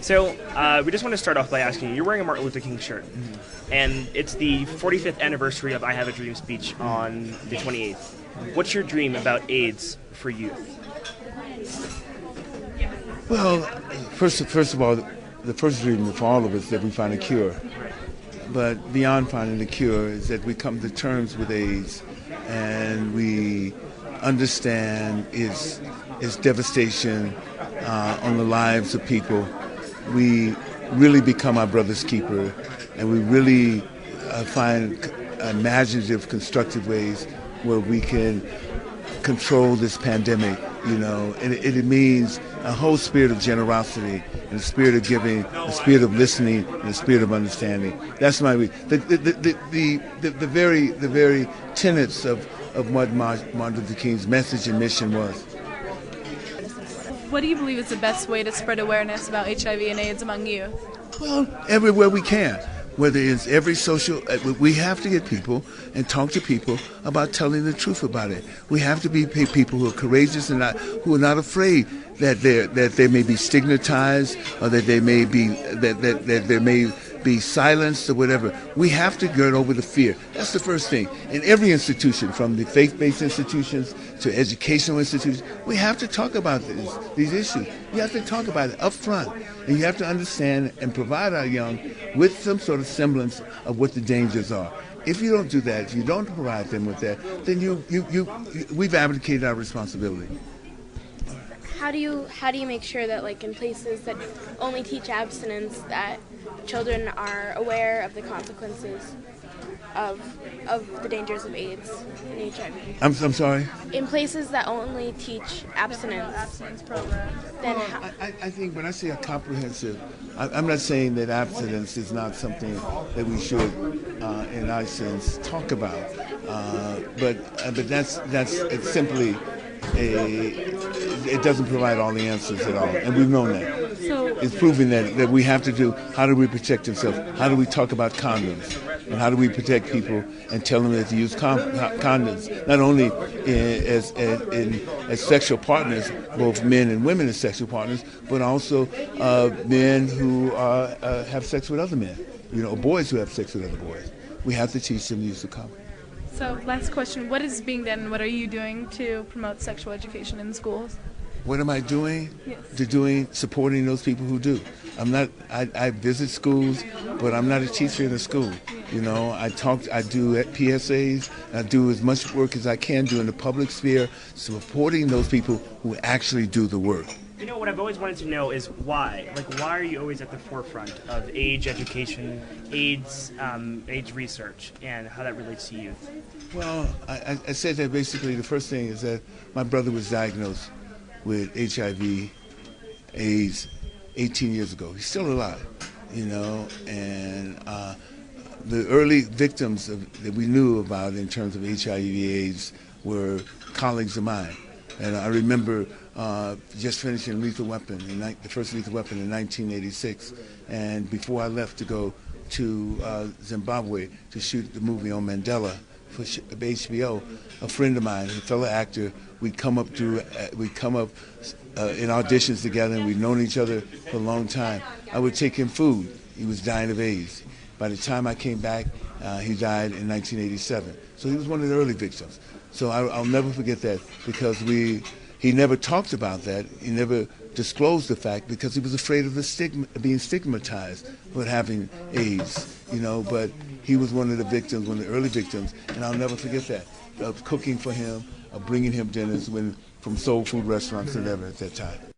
So we just want to start off by asking you, you're wearing a Martin Luther King shirt, and it's the 45th anniversary of I Have a Dream speech on the 28th. What's your dream about AIDS for youth? Well, first of all, the first dream for all of us is that we find a cure. But beyond finding the cure is that we come to terms with AIDS and we understand its devastation on the lives of people. We really become our brother's keeper, and we really find imaginative, constructive ways where we can control this pandemic, and it means a whole spirit of generosity and a spirit of giving, a spirit of listening, and a spirit of understanding. That's my the very tenets of what Martin Luther King's message and mission was. What do you believe is the best way to spread awareness about HIV and AIDS among youth? Well, everywhere we can. Whether it's every social, we have to get people and talk to people about telling the truth about it. We have to be people who are courageous and who are not afraid that they may be stigmatized or that they may be that there may be silenced or whatever. We have to get over the fear. That's the first thing. In every institution, from the faith-based institutions to educational institutions, we have to talk about these issues. You have to talk about it up front. And you have to understand and provide our young with some sort of semblance of what the dangers are. If you don't do that, if you don't provide them with that, then we've abdicated our responsibility. How do you make sure that, like, in places that only teach abstinence, that children are aware of the consequences of the dangers of AIDS and HIV? I'm sorry? In places that only teach abstinence program, then I think when I say a comprehensive, I'm not saying that abstinence is not something that we should, in our sense, talk about. But that's it's simply it doesn't provide all the answers at all, and we've known that. So it's proving that we have to do. How do we protect ourselves? How do we talk about condoms? And how do we protect people and tell them that to use condoms, not only as sexual partners, both men and women as sexual partners, but also men who have sex with other men, boys who have sex with other boys. We have to teach them the use of condoms. So, last question, what is being done, what are you doing to promote sexual education in schools? What am I doing? Yes. Supporting those people who do. I visit schools, but I'm not a teacher in a school. I do at PSAs, I do as much work as I can do in the public sphere, supporting those people who actually do the work. What I've always wanted to know is why. Why are you always at the forefront of AIDS education, AIDS research, and how that relates to youth? Well, I said that basically the first thing is that my brother was diagnosed with HIV, AIDS, 18 years ago. He's still alive, and the early victims that we knew about in terms of HIV/AIDS were colleagues of mine. And I remember just finishing Lethal Weapon, the first Lethal Weapon in 1986. And before I left to go to Zimbabwe to shoot the movie on Mandela for HBO, a friend of mine, a fellow actor, we'd come up in auditions together, and we'd known each other for a long time. I would take him food. He was dying of AIDS. By the time I came back, he died in 1987. So he was one of the early victims. So I'll never forget that, because he never talked about that. He never disclosed the fact because he was afraid of being stigmatized for having AIDS, but he was one of the victims, one of the early victims, and I'll never forget that. Of cooking for him, of bringing him dinners from soul food restaurants and whatever at that time.